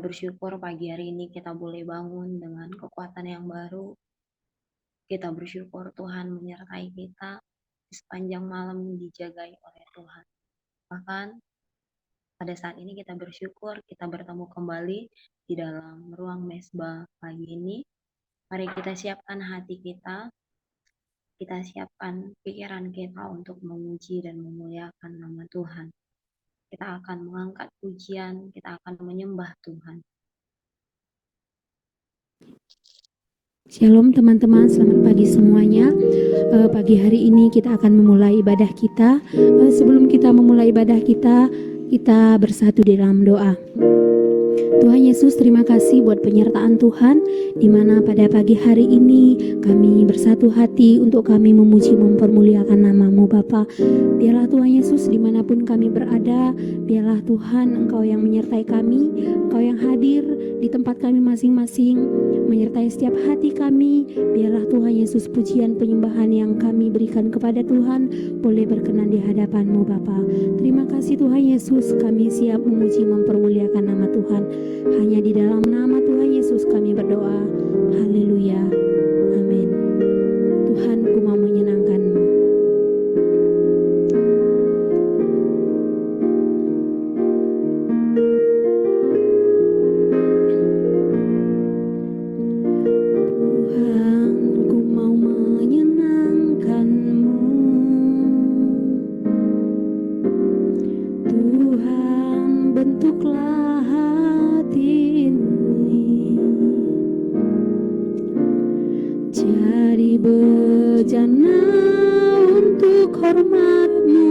bersyukur pagi hari ini kita boleh bangun dengan kekuatan yang baru. Kita bersyukur Tuhan menyertai kita di sepanjang malam dijagai oleh Tuhan. Bahkan pada saat ini kita bersyukur kita bertemu kembali di dalam ruang mesbah pagi ini. Mari kita siapkan hati kita siapkan pikiran kita untuk memuji dan memuliakan nama Tuhan. Kita akan mengangkat pujian, kita akan menyembah Tuhan. Shalom teman-teman, selamat pagi semuanya. Pagi hari ini kita akan memulai ibadah kita. Sebelum kita memulai ibadah kita bersatu di dalam doa. Tuhan Yesus, terima kasih buat penyertaan Tuhan, di mana pada pagi hari ini kami bersatu hati untuk kami memuji mempermuliakan nama-Mu Bapa. Biarlah Tuhan Yesus dimanapun kami berada, biarlah Tuhan Engkau yang menyertai kami, Engkau yang hadir di tempat kami masing-masing, menyertai setiap hati kami. Biarlah Tuhan Yesus pujian penyembahan yang kami berikan kepada Tuhan boleh berkenan di hadapan-Mu Bapa. Terima kasih Tuhan Yesus, kami siap memuji mempermuliakan nama Tuhan. Hanya di dalam nama Tuhan Yesus kami berdoa. Haleluya. Amin. Tuhan, ku mau menyenangkan-Mu. Tuhan, ku mau menyenangkan-Mu. Tuhan, bentuklah hati ini jadi bejana untuk hormat-Mu,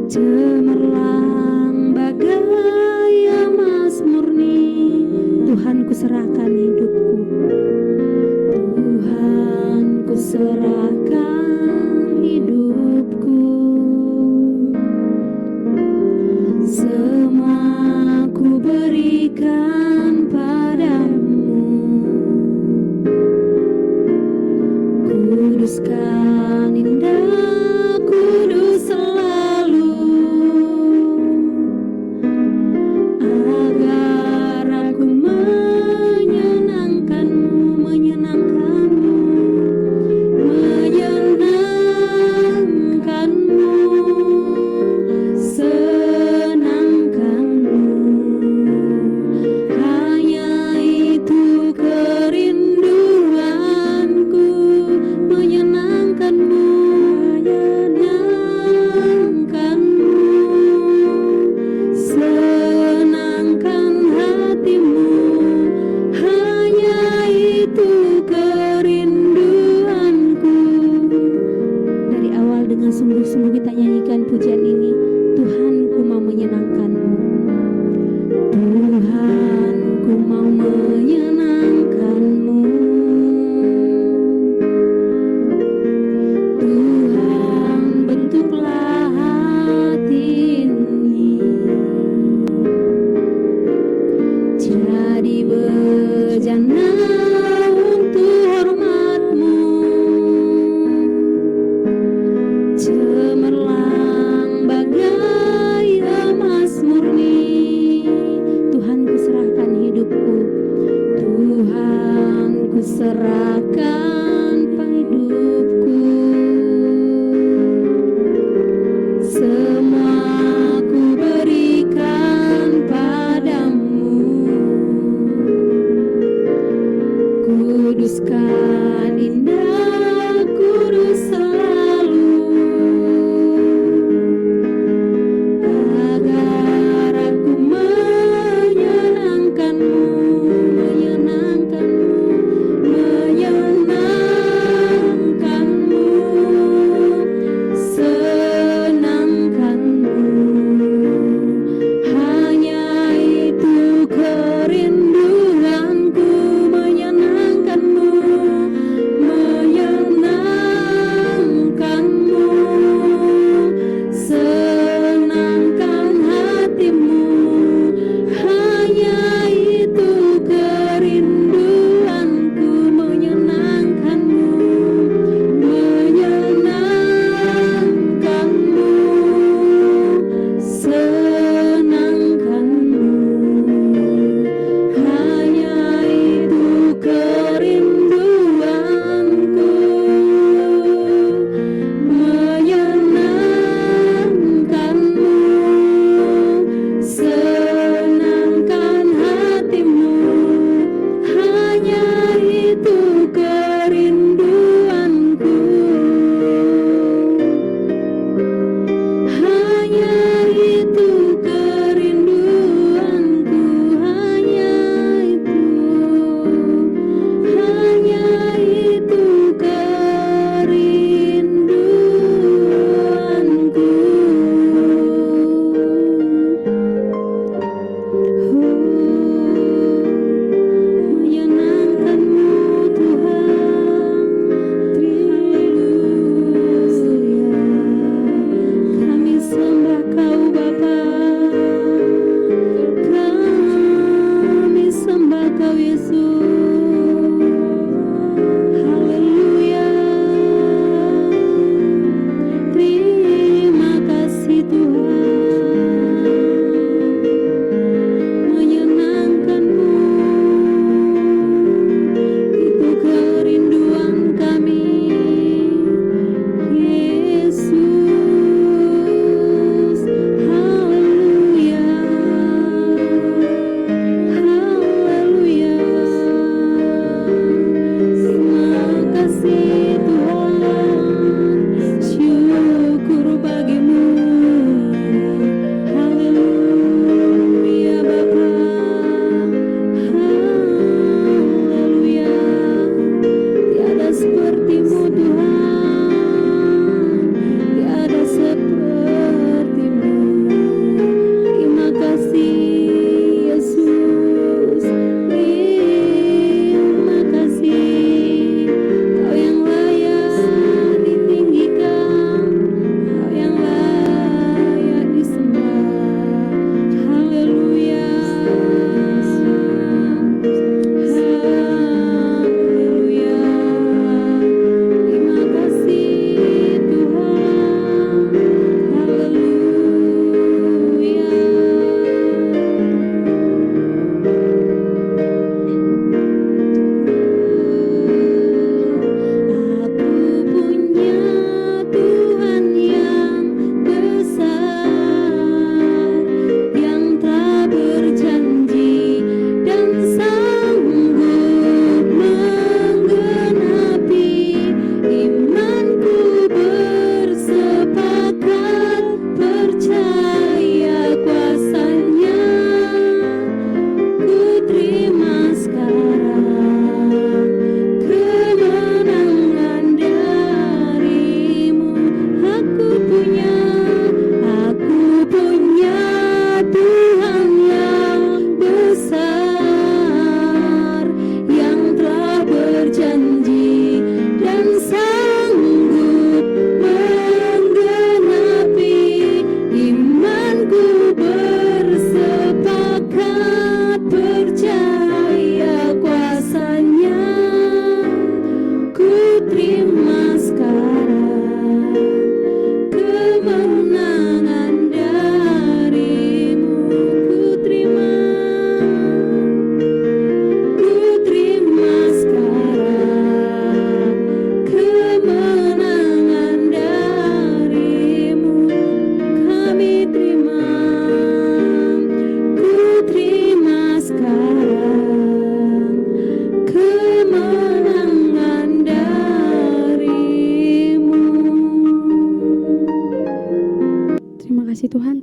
cemerlang bagai emas murni. Tuhan, ku serahkan hidupku. Tuhan, ku serahkan hidupku. Semua ku berikan padamu. Kuduskan indah, kudus selalu, agar aku menyenangkan-Mu, menyenangkan-Mu, menyenangkan-Mu, senangkan-Mu. Hanya itu kerinduanku, menyenangkan-Mu, menyenangkan-Mu, senangkan hati-Mu. Hanya itu kerinduanku. Dari awal dengan sungguh-sungguh kita nyanyikan pujian ini. Tuhan, ku mau menyenangkan-Mu. Tuhan, ku mau menyenangkan-Mu. Tuhan, bentuklah hati ini jadi bejana untuk hormat-Mu, cemerlang bagai emas murni. Tuhan, ku serahkan hidupku. Tuhan, ku serahkan hidupku. Semua ku berikan padamu. Kuduskan indah, kudus selalu, agar aku menyenangkan-Mu, menyenangkan-Mu, menyenangkan-Mu, senangkan-Mu. Hanya itu kerinduanku, menyenangkan-Mu,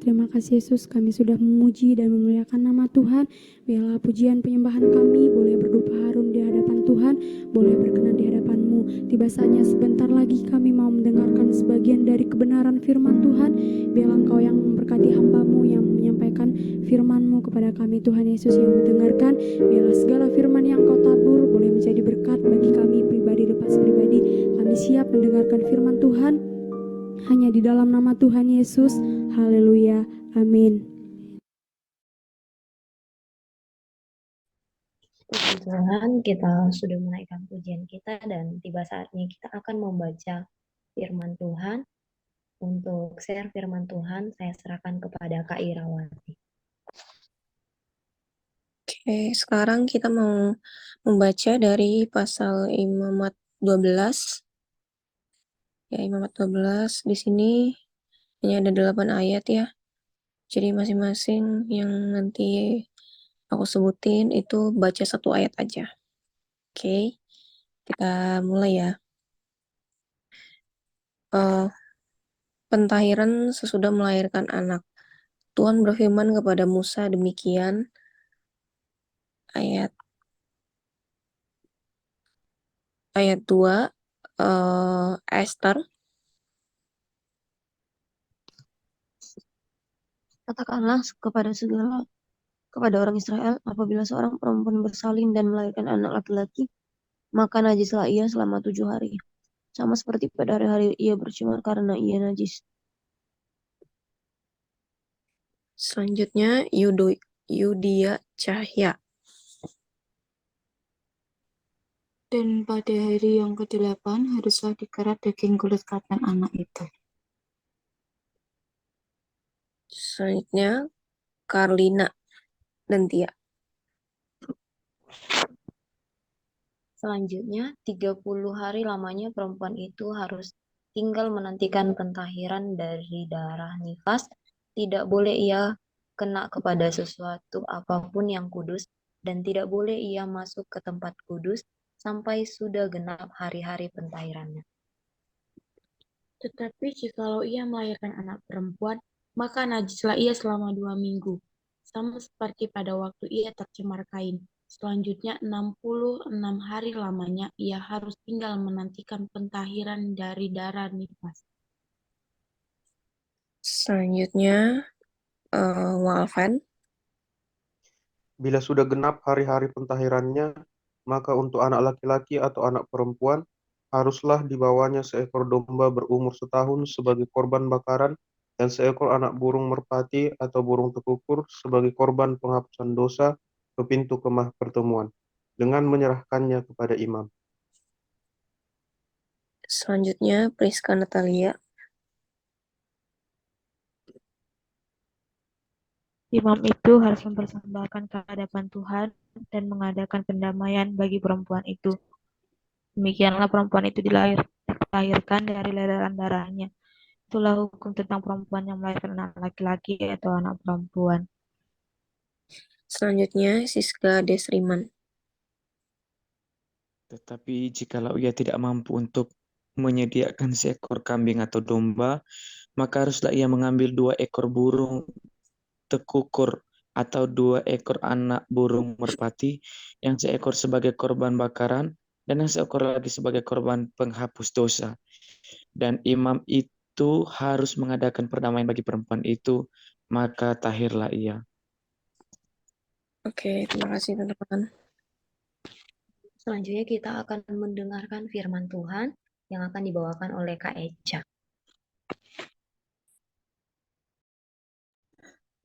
Terima kasih Yesus, kami sudah memuji dan memuliakan nama Tuhan. Biarlah pujian penyembahan kami boleh berdupa harum di hadapan Tuhan, boleh berkenan di hadapan-Mu. Tiba saatnya sebentar lagi kami mau mendengarkan sebagian dari kebenaran firman Tuhan. Biarlah Engkau yang memberkati hamba-Mu yang menyampaikan firman-Mu kepada kami, Tuhan Yesus yang mendengarkan. Biarlah segala firman yang Engkau tabur boleh menjadi berkat bagi kami pribadi lepas pribadi. Kami siap mendengarkan firman Tuhan hanya di dalam nama Tuhan Yesus. Haleluya. Amin. Puji Tuhan, kita sudah menaikkan pujian kita dan tiba saatnya kita akan membaca firman Tuhan. Untuk share firman Tuhan, saya serahkan kepada Kak Irawati. Oke, sekarang kita mau membaca dari pasal Imamat 12. Ya, Imamat 12 di sini hanya ada 8 ayat ya. Jadi masing-masing yang nanti aku sebutin itu baca 1 ayat aja. Oke, kita mulai ya. Pentahiran sesudah melahirkan anak. Tuhan berfirman kepada Musa demikian, ayat 2, Esther. Katakanlah kepada orang Israel, apabila seorang perempuan bersalin dan melahirkan anak laki-laki, maka najislah ia selama 7 hari. Sama seperti pada hari-hari ia bercumur karena ia najis. Selanjutnya Yudia Cahya. Dan pada hari yang ke-8 haruslah dikerat daging kulit kapten anak itu. Selanjutnya, Karlina dan Tia. Selanjutnya, 30 hari lamanya perempuan itu harus tinggal menantikan pentahiran dari darah nifas. Tidak boleh ia kena kepada sesuatu apapun yang kudus, dan tidak boleh ia masuk ke tempat kudus sampai sudah genap hari-hari pentahirannya. Tetapi jikalau ia melahirkan anak perempuan, maka najislah ia selama 2 minggu, sama seperti pada waktu ia tercemar kain. Selanjutnya 66 hari lamanya ia harus tinggal menantikan pentahiran dari darah nifas. Selanjutnya, Walven. Bila sudah genap hari-hari pentahirannya, maka untuk anak laki-laki atau anak perempuan, haruslah dibawanya seekor domba berumur setahun sebagai korban bakaran, dan seekor anak burung merpati atau burung tekukur sebagai korban penghapusan dosa ke pintu kemah pertemuan, dengan menyerahkannya kepada imam. Selanjutnya, Priska Natalia. Imam itu harus mempersembahkan ke hadapan Tuhan dan mengadakan pendamaian bagi perempuan itu. Demikianlah perempuan itu dilahirkan dari ledaran darahnya. Itulah hukum tentang perempuan yang melahirkan anak laki-laki atau anak perempuan. Selanjutnya, Siska Desriman. Tetapi jikalau ia tidak mampu untuk menyediakan seekor kambing atau domba, maka haruslah ia mengambil 2 ekor burung tekukur atau 2 ekor anak burung merpati, yang seekor sebagai korban bakaran dan yang seekor lagi sebagai korban penghapus dosa. Dan imam itu harus mengadakan perdamaian bagi perempuan itu, maka tahirlah ia. Oke, terima kasih teman-teman. Selanjutnya kita akan mendengarkan firman Tuhan yang akan dibawakan oleh Kak Echa.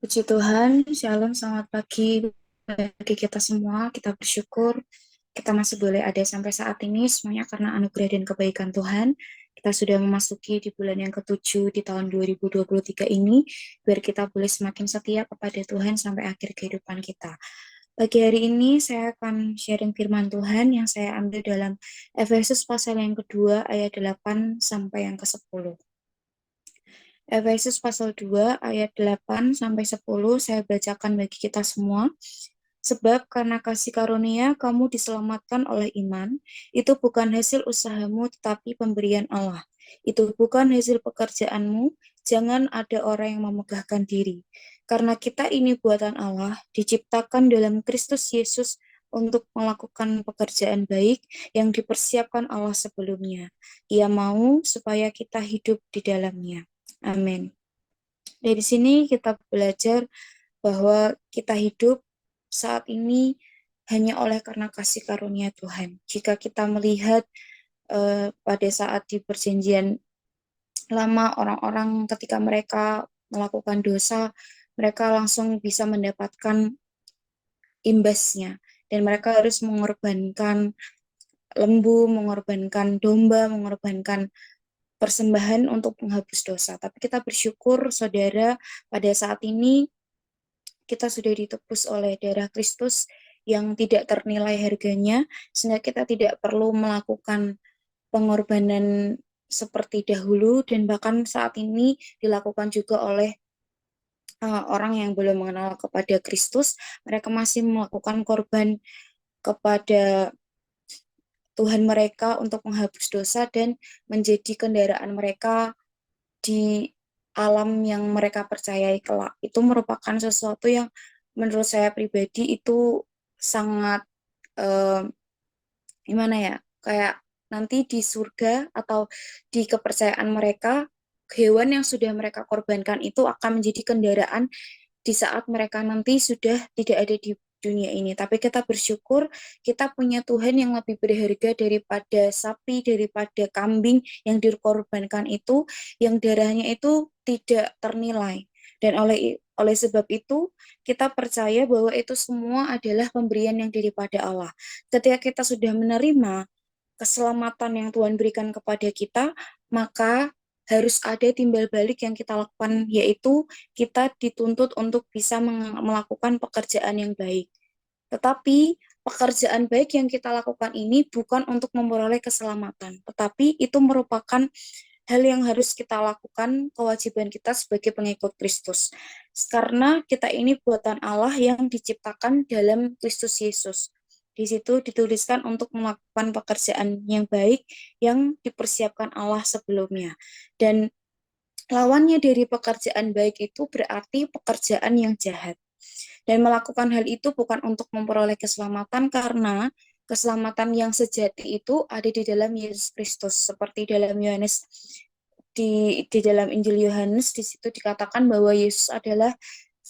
Puji Tuhan, Shalom, selamat pagi bagi kita semua. Kita bersyukur kita masih boleh ada sampai saat ini, semuanya karena anugerah dan kebaikan Tuhan. Kita sudah memasuki di bulan yang ke-7 di tahun 2023 ini, biar kita boleh semakin setia kepada Tuhan sampai akhir kehidupan kita. Pagi hari ini saya akan sharing firman Tuhan yang saya ambil dalam Efesus pasal yang kedua ayat 8 sampai yang ke-10. Efesus pasal 2 ayat 8 sampai 10 saya bacakan bagi kita semua. Sebab karena kasih karunia kamu diselamatkan oleh iman, itu bukan hasil usahamu tetapi pemberian Allah. Itu bukan hasil pekerjaanmu, jangan ada orang yang memegahkan diri. Karena kita ini buatan Allah, diciptakan dalam Kristus Yesus untuk melakukan pekerjaan baik yang dipersiapkan Allah sebelumnya. Ia mau supaya kita hidup di dalamnya. Amin. Dari sini kita belajar bahwa kita hidup saat ini hanya oleh karena kasih karunia Tuhan. Jika kita melihat pada saat di perjanjian lama, orang-orang ketika mereka melakukan dosa, mereka langsung bisa mendapatkan imbasnya. Dan mereka harus mengorbankan lembu, mengorbankan domba, mengorbankan persembahan untuk menghapus dosa. Tapi kita bersyukur, saudara, pada saat ini kita sudah ditebus oleh darah Kristus yang tidak ternilai harganya, sehingga kita tidak perlu melakukan pengorbanan seperti dahulu, dan bahkan saat ini dilakukan juga oleh orang yang belum mengenal kepada Kristus. Mereka masih melakukan korban kepada Tuhan mereka untuk menghapus dosa dan menjadi kendaraan mereka di alam yang mereka percayai kelak. Itu merupakan sesuatu yang menurut saya pribadi itu sangat gimana ya, kayak nanti di surga atau di kepercayaan mereka, hewan yang sudah mereka korbankan itu akan menjadi kendaraan di saat mereka nanti sudah tidak ada di dunia ini. Tapi kita bersyukur kita punya Tuhan yang lebih berharga daripada sapi, daripada kambing yang dikorbankan itu, yang darahnya itu tidak ternilai. Dan oleh sebab itu, kita percaya bahwa itu semua adalah pemberian yang daripada Allah. Ketika kita sudah menerima keselamatan yang Tuhan berikan kepada kita, maka harus ada timbal balik yang kita lakukan, yaitu kita dituntut untuk bisa melakukan pekerjaan yang baik. Tetapi pekerjaan baik yang kita lakukan ini bukan untuk memperoleh keselamatan, tetapi itu merupakan hal yang harus kita lakukan, kewajiban kita sebagai pengikut Kristus. Karena kita ini buatan Allah yang diciptakan dalam Kristus Yesus. Di situ dituliskan untuk melakukan pekerjaan yang baik yang dipersiapkan Allah sebelumnya. Dan lawannya dari pekerjaan baik itu berarti pekerjaan yang jahat. Dan melakukan hal itu bukan untuk memperoleh keselamatan, karena keselamatan yang sejati itu ada di dalam Yesus Kristus. Seperti dalam Yohanes, di dalam Injil Yohanes, di situ dikatakan bahwa Yesus adalah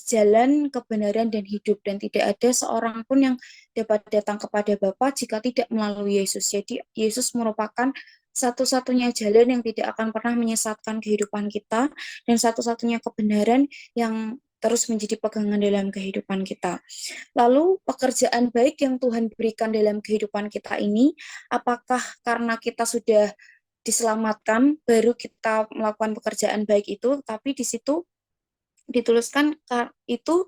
jalan, kebenaran, dan hidup, dan tidak ada seorang pun yang dapat datang kepada Bapa jika tidak melalui Yesus. Jadi Yesus merupakan satu-satunya jalan yang tidak akan pernah menyesatkan kehidupan kita, dan satu-satunya kebenaran yang terus menjadi pegangan dalam kehidupan kita. Lalu pekerjaan baik yang Tuhan berikan dalam kehidupan kita ini, apakah karena kita sudah diselamatkan baru kita melakukan pekerjaan baik itu? Tapi di situ dituliskan itu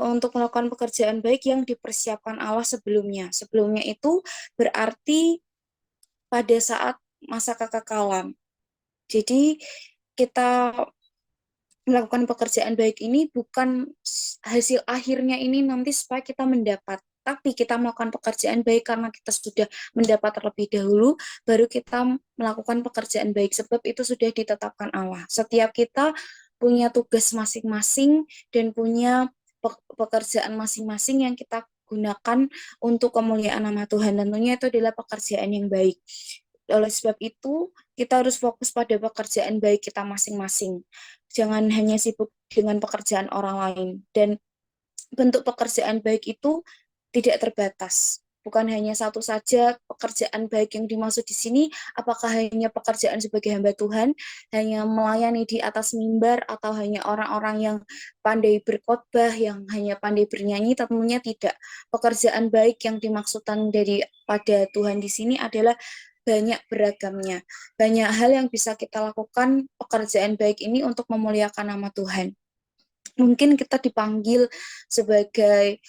untuk melakukan pekerjaan baik yang dipersiapkan Allah sebelumnya. Sebelumnya itu berarti pada saat masa kekekalan. Jadi kita melakukan pekerjaan baik ini bukan hasil akhirnya ini nanti supaya kita mendapat, tapi kita melakukan pekerjaan baik karena kita sudah mendapat terlebih dahulu, baru kita melakukan pekerjaan baik, sebab itu sudah ditetapkan Allah. Setiap kita punya tugas masing-masing dan punya pekerjaan masing-masing yang kita gunakan untuk kemuliaan nama Tuhan. Tentunya itu adalah pekerjaan yang baik. Oleh sebab itu, kita harus fokus pada pekerjaan baik kita masing-masing. Jangan hanya sibuk dengan pekerjaan orang lain. Dan bentuk pekerjaan baik itu tidak terbatas. Bukan hanya satu saja pekerjaan baik yang dimaksud di sini, apakah hanya pekerjaan sebagai hamba Tuhan, hanya melayani di atas mimbar, atau hanya orang-orang yang pandai berkhotbah, yang hanya pandai bernyanyi? Tentunya tidak. Pekerjaan baik yang dimaksudkan daripada Tuhan di sini adalah banyak beragamnya. Banyak hal yang bisa kita lakukan pekerjaan baik ini untuk memuliakan nama Tuhan. Mungkin kita dipanggil sebagai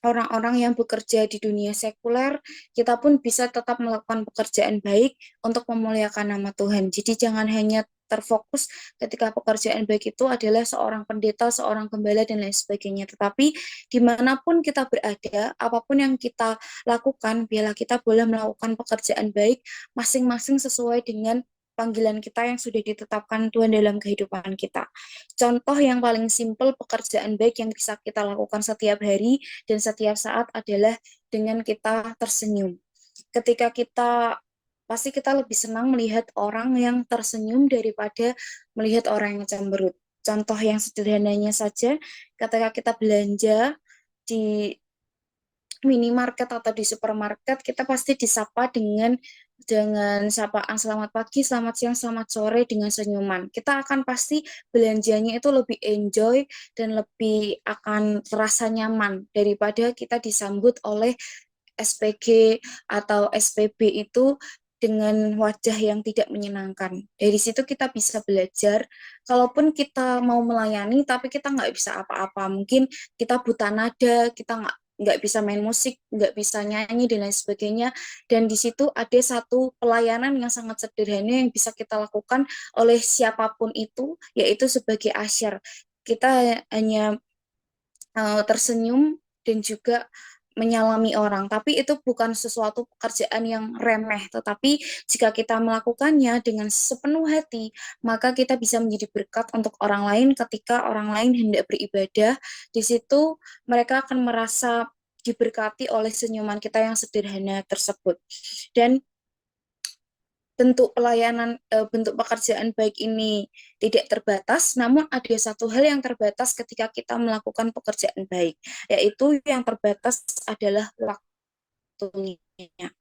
orang-orang yang bekerja di dunia sekuler, kita pun bisa tetap melakukan pekerjaan baik untuk memuliakan nama Tuhan. Jadi jangan hanya terfokus ketika pekerjaan baik itu adalah seorang pendeta, seorang gembala, dan lain sebagainya. Tetapi dimanapun kita berada, apapun yang kita lakukan, biarlah kita boleh melakukan pekerjaan baik masing-masing sesuai dengan panggilan kita yang sudah ditetapkan Tuhan dalam kehidupan kita. Contoh yang paling simpel pekerjaan baik yang bisa kita lakukan setiap hari dan setiap saat adalah dengan kita tersenyum. Ketika pasti kita lebih senang melihat orang yang tersenyum daripada melihat orang yang cemberut. Contoh yang sederhananya saja, ketika kita belanja di minimarket atau di supermarket, kita pasti disapa dengan sapaan selamat pagi, selamat siang, selamat sore dengan senyuman. Kita akan pasti belanjanya itu lebih enjoy dan lebih akan terasa nyaman daripada kita disambut oleh SPG atau SPB itu dengan wajah yang tidak menyenangkan. Dari situ kita bisa belajar, kalaupun kita mau melayani tapi kita nggak bisa apa-apa, mungkin kita buta nada, kita nggak bisa main musik, nggak bisa nyanyi, dan lain sebagainya. Dan di situ ada satu pelayanan yang sangat sederhana yang bisa kita lakukan oleh siapapun itu, yaitu sebagai asyar. Kita hanya tersenyum dan juga menyalami orang, tapi itu bukan sesuatu pekerjaan yang remeh, tetapi jika kita melakukannya dengan sepenuh hati, maka kita bisa menjadi berkat untuk orang lain. Ketika orang lain hendak beribadah, di situ mereka akan merasa diberkati oleh senyuman kita yang sederhana tersebut. Dan bentuk pelayanan, bentuk pekerjaan baik ini tidak terbatas, namun ada satu hal yang terbatas ketika kita melakukan pekerjaan baik, yaitu yang terbatas adalah waktunya.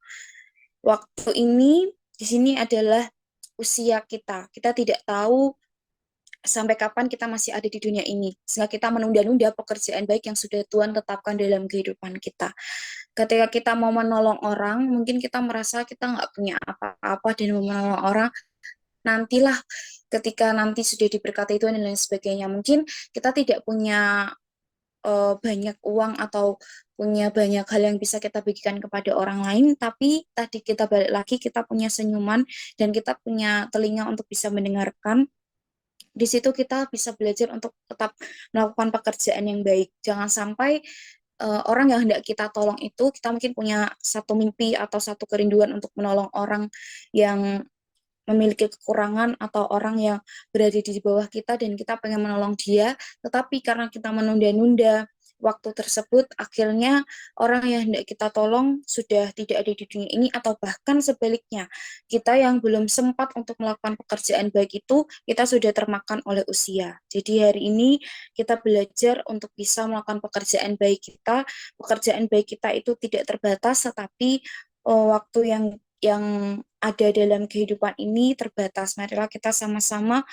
Waktu ini di sini adalah usia kita. Kita tidak tahu sampai kapan kita masih ada di dunia ini, sehingga kita menunda-nunda pekerjaan baik yang sudah Tuhan tetapkan dalam kehidupan kita. Ketika kita mau menolong orang, mungkin kita merasa kita nggak punya apa-apa dan mau menolong orang, nantilah ketika nanti sudah diberkati Tuhan dan lain sebagainya. Mungkin kita tidak punya banyak uang atau punya banyak hal yang bisa kita bagikan kepada orang lain, tapi tadi kita balik lagi, kita punya senyuman dan kita punya telinga untuk bisa mendengarkan. Di situ kita bisa belajar untuk tetap melakukan pekerjaan yang baik. Jangan sampai orang yang hendak kita tolong itu, kita mungkin punya satu mimpi atau satu kerinduan untuk menolong orang yang memiliki kekurangan atau orang yang berada di bawah kita dan kita pengen menolong dia, tetapi karena kita menunda-nunda waktu tersebut, akhirnya orang yang hendak kita tolong sudah tidak ada di dunia ini, atau bahkan sebaliknya, kita yang belum sempat untuk melakukan pekerjaan baik itu, kita sudah termakan oleh usia. Jadi hari ini kita belajar untuk bisa melakukan pekerjaan baik kita. Pekerjaan baik kita itu tidak terbatas, tetapi waktu yang ada dalam kehidupan ini terbatas. Marilah kita sama-sama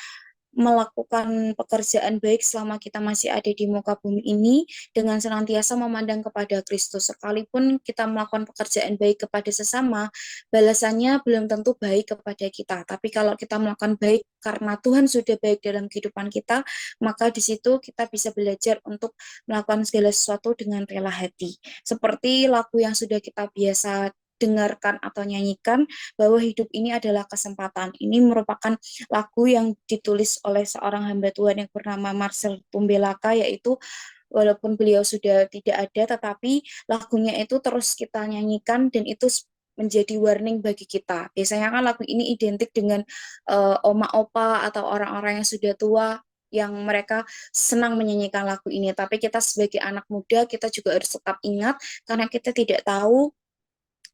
melakukan pekerjaan baik selama kita masih ada di muka bumi ini dengan senantiasa memandang kepada Kristus. Sekalipun kita melakukan pekerjaan baik kepada sesama, balasannya belum tentu baik kepada kita. Tapi kalau kita melakukan baik karena Tuhan sudah baik dalam kehidupan kita, maka di situ kita bisa belajar untuk melakukan segala sesuatu dengan rela hati. Seperti lagu yang sudah kita biasa dengarkan atau nyanyikan, bahwa hidup ini adalah kesempatan. Ini merupakan lagu yang ditulis oleh seorang hamba Tuhan yang bernama Marcel Tumbelaka, yaitu walaupun beliau sudah tidak ada, tetapi lagunya itu terus kita nyanyikan dan itu menjadi warning bagi kita. Biasanya kan lagu ini identik dengan oma opa atau orang-orang yang sudah tua yang mereka senang menyanyikan lagu ini. Tapi kita sebagai anak muda, kita juga harus tetap ingat karena kita tidak tahu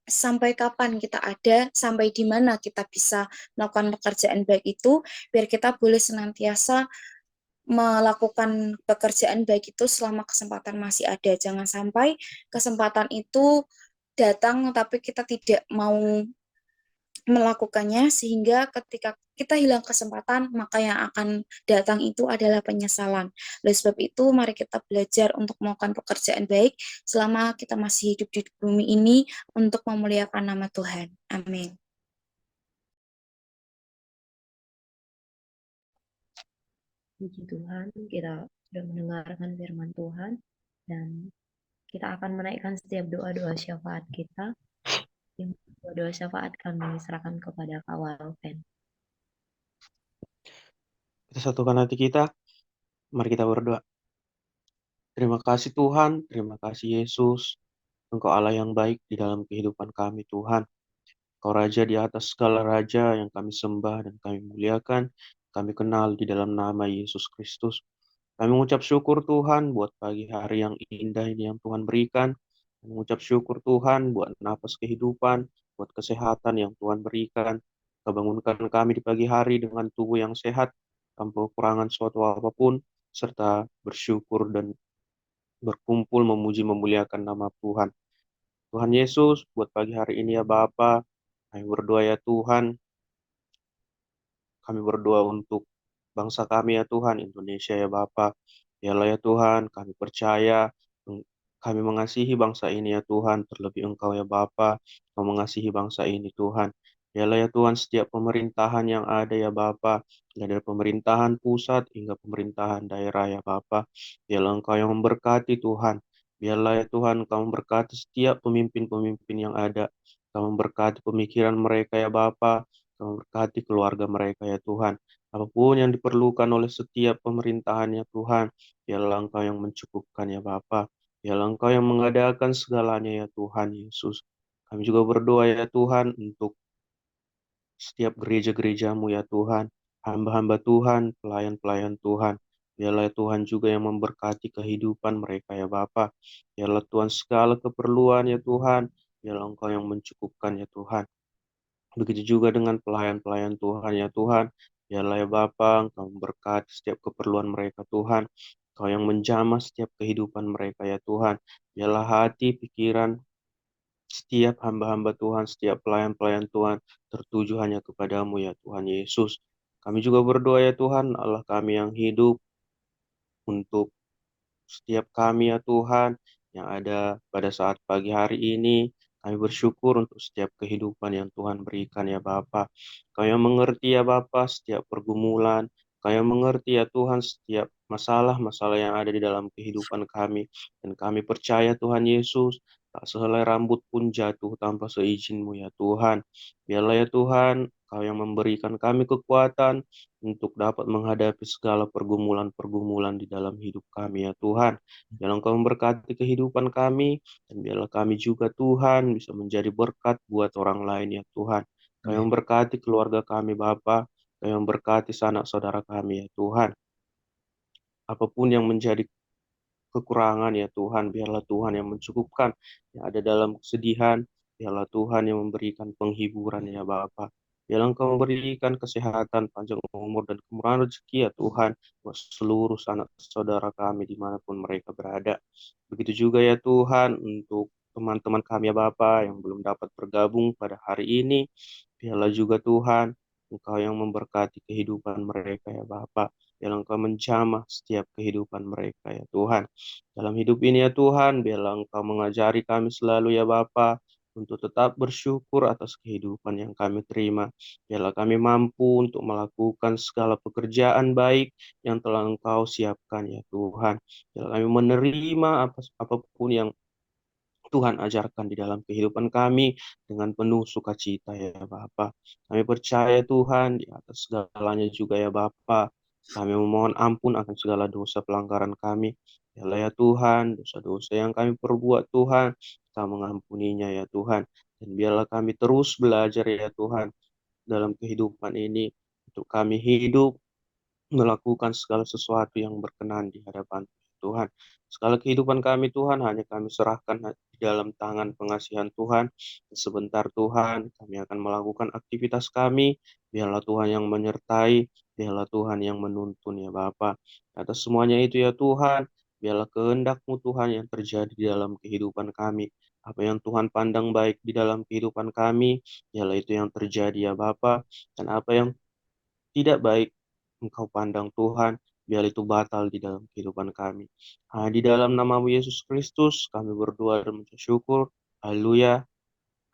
sampai kapan kita ada, sampai di mana kita bisa melakukan pekerjaan baik itu, biar kita boleh senantiasa melakukan pekerjaan baik itu selama kesempatan masih ada. Jangan sampai kesempatan itu datang tapi kita tidak mau melakukannya, sehingga ketika kita hilang kesempatan, maka yang akan datang itu adalah penyesalan. Oleh sebab itu, mari kita belajar untuk melakukan pekerjaan baik selama kita masih hidup di bumi ini untuk memuliakan nama Tuhan. Amin. Puji Tuhan, kita sudah mendengarkan firman Tuhan dan kita akan menaikkan setiap doa-doa syafaat kita. Doa syafaat kami serahkan kepada Kawal Pen. Kita satukan hati kita, mari kita berdoa. Terima kasih Tuhan, terima kasih Yesus. Engkau Allah yang baik di dalam kehidupan kami Tuhan. Kau Raja di atas segala Raja yang kami sembah dan kami muliakan. Kami kenal di dalam nama Yesus Kristus. Kami mengucap syukur Tuhan buat pagi hari yang indah ini yang Tuhan berikan. Kami mengucap syukur Tuhan buat napas kehidupan, buat kesehatan yang Tuhan berikan. Kebangunkan kami di pagi hari dengan tubuh yang sehat, tanpa kekurangan suatu apapun, serta bersyukur dan berkumpul memuji memuliakan nama Tuhan. Tuhan Yesus, buat pagi hari ini ya Bapa, kami berdoa ya Tuhan, kami berdoa untuk bangsa kami ya Tuhan, Indonesia ya Bapa. Biarlah ya Tuhan, kami percaya, kami mengasihi bangsa ini ya Tuhan, terlebih Engkau ya Bapa, Kau mengasihi bangsa ini Tuhan. Biarlah ya Tuhan, setiap pemerintahan yang ada ya Bapa, dari pemerintahan pusat hingga pemerintahan daerah ya Bapa. Biarlah Engkau yang memberkati Tuhan. Biarlah ya Tuhan, Kau memberkati setiap pemimpin-pemimpin yang ada. Kau memberkati pemikiran mereka ya Bapa, Kau memberkati keluarga mereka ya Tuhan. Apapun yang diperlukan oleh setiap pemerintahan ya Tuhan, biarlah Engkau yang mencukupkan ya Bapa. Biarlah Engkau yang mengadakan segalanya ya Tuhan Yesus. Kami juga berdoa ya Tuhan untuk setiap gereja-gerejamu ya Tuhan, hamba-hamba Tuhan, pelayan-pelayan Tuhan. Biarlah Tuhan juga yang memberkati kehidupan mereka ya Bapa. Biarlah Tuhan segala keperluan ya Tuhan, biarlah Engkau yang mencukupkan ya Tuhan. Begitu juga dengan pelayan-pelayan Tuhan ya Tuhan. Biarlah ya Bapa, Engkau memberkati setiap keperluan mereka Tuhan. Engkau yang menjamah setiap kehidupan mereka ya Tuhan. Biarlah hati, pikiran, setiap hamba-hamba Tuhan, setiap pelayan-pelayan Tuhan tertuju hanya kepadamu ya Tuhan Yesus. Kami juga berdoa ya Tuhan, Allah kami yang hidup, untuk setiap kami ya Tuhan yang ada pada saat pagi hari ini. Kami bersyukur untuk setiap kehidupan yang Tuhan berikan ya Bapa. Kau yang mengerti ya Bapa setiap pergumulan. Kau yang mengerti ya Tuhan setiap masalah-masalah yang ada di dalam kehidupan kami. Dan kami percaya Tuhan Yesus, tak sehelai rambut pun jatuh tanpa seizin-Mu ya Tuhan. Biarlah ya Tuhan, Kau yang memberikan kami kekuatan untuk dapat menghadapi segala pergumulan-pergumulan di dalam hidup kami ya Tuhan. Biarlah Engkau memberkati kehidupan kami, dan biarlah kami juga Tuhan bisa menjadi berkat buat orang lain ya Tuhan. Kau yang memberkati keluarga kami Bapa, Kau yang memberkati sanak saudara kami ya Tuhan. Apapun yang menjadi kekurangan ya Tuhan, biarlah Tuhan yang mencukupkan yang ada dalam kesedihan, biarlah Tuhan yang memberikan penghiburan ya Bapa. Biarlah Engkau memberikan kesehatan, panjang umur, dan kemurahan rezeki ya Tuhan, buat seluruh sanak saudara kami dimanapun mereka berada. Begitu juga ya Tuhan untuk teman-teman kami ya Bapa yang belum dapat bergabung pada hari ini. Biarlah juga Tuhan, Engkau yang memberkati kehidupan mereka ya Bapa. Biarlah Engkau menjamah setiap kehidupan mereka ya Tuhan. Dalam hidup ini ya Tuhan, biarlah Engkau mengajari kami selalu ya Bapa, untuk tetap bersyukur atas kehidupan yang kami terima. Biarlah kami mampu untuk melakukan segala pekerjaan baik yang telah Engkau siapkan ya Tuhan. Biarlah kami menerima apapun yang Tuhan ajarkan di dalam kehidupan kami dengan penuh sukacita ya Bapa. Kami percaya Tuhan di atas segalanya juga ya Bapa. Kami memohon ampun akan segala dosa pelanggaran kami. Biarlah ya Tuhan, dosa-dosa yang kami perbuat Tuhan, Kau mengampuninya ya Tuhan. Dan biarlah kami terus belajar ya Tuhan dalam kehidupan ini, untuk kami hidup melakukan segala sesuatu yang berkenan di hadapan Tuhan. Segala kehidupan kami Tuhan hanya kami serahkan di dalam tangan pengasihan Tuhan. Sebentar Tuhan, kami akan melakukan aktivitas kami. Biarlah Tuhan yang menyertai, biarlah Tuhan yang menuntun ya Bapa. Atas semuanya itu ya Tuhan, biarlah kehendak-Mu Tuhan yang terjadi di dalam kehidupan kami. Apa yang Tuhan pandang baik di dalam kehidupan kami, biarlah itu yang terjadi ya Bapa. Dan apa yang tidak baik Engkau pandang Tuhan, biar itu batal di dalam kehidupan kami. Di dalam nama-Mu Yesus Kristus, kami berdoa dan mengucap syukur. Haleluya.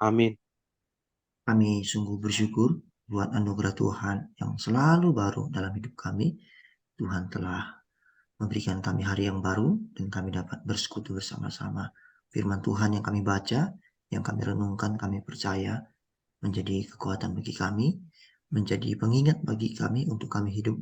Amin. Kami sungguh bersyukur buat anugerah Tuhan yang selalu baru dalam hidup kami. Tuhan telah memberikan kami hari yang baru dan kami dapat bersekutu bersama-sama. Firman Tuhan yang kami baca, yang kami renungkan, kami percaya menjadi kekuatan bagi kami, menjadi pengingat bagi kami untuk kami hidup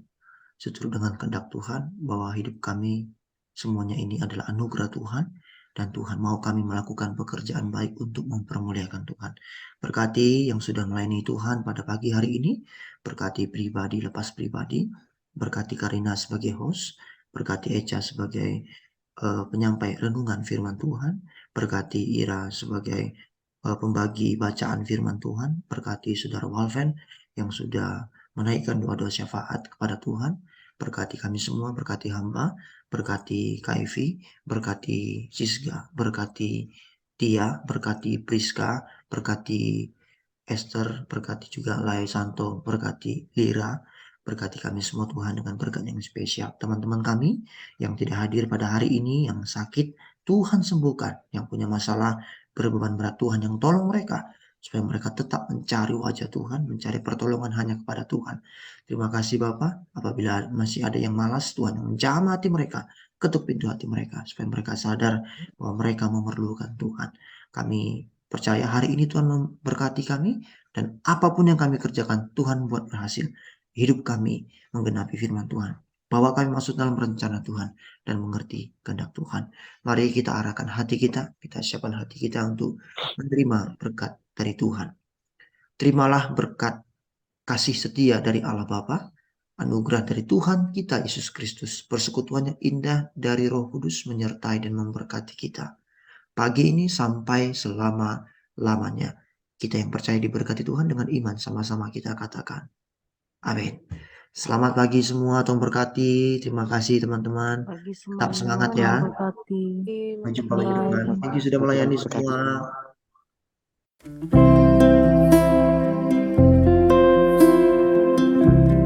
seturut dengan kehendak Tuhan, bahwa hidup kami semuanya ini adalah anugerah Tuhan, dan Tuhan mau kami melakukan pekerjaan baik untuk mempermuliakan Tuhan. Berkati yang sudah melayani Tuhan pada pagi hari ini, berkati pribadi lepas pribadi, berkati Karina sebagai host, berkati Echa sebagai penyampai renungan firman Tuhan, berkati Ira sebagai pembagi bacaan firman Tuhan, berkati Saudara Walven yang sudah menaikkan doa-doa syafaat kepada Tuhan, berkati kami semua, berkati hamba, berkati KIV, berkati Sisga, berkati Tia, berkati Priska, berkati Esther, berkati juga Lai Santo, berkati Lira, berkati kami semua Tuhan dengan berkat yang spesial. Teman-teman kami yang tidak hadir pada hari ini, yang sakit, Tuhan sembuhkan. Yang punya masalah, berbeban berat, Tuhan yang tolong mereka, supaya mereka tetap mencari wajah Tuhan, mencari pertolongan hanya kepada Tuhan. Terima kasih Bapak, apabila masih ada yang malas, Tuhan yang menjamah hati mereka, ketuk pintu hati mereka, supaya mereka sadar bahwa mereka memerlukan Tuhan. Kami percaya hari ini Tuhan memberkati kami, dan apapun yang kami kerjakan, Tuhan buat berhasil. Hidup kami menggenapi firman Tuhan. Bawa kami masuk dalam rencana Tuhan dan mengerti kehendak Tuhan. Mari kita arahkan hati kita siapkan hati kita untuk menerima berkat dari Tuhan. Terimalah berkat kasih setia dari Allah Bapa, anugerah dari Tuhan kita Yesus Kristus, persekutuan yang indah dari Roh Kudus menyertai dan memberkati kita pagi ini sampai selama-lamanya. Kita yang percaya diberkati Tuhan dengan iman, sama-sama kita katakan amin. Selamat pagi semua, Tuhan berkati. Terima kasih teman-teman. Pagi Tetap semuanya, semangat Tuhan ya. berkati. Sampai jumpa minggu Bye. depan. Thank you sudah melayani Tuhan berkati. semua.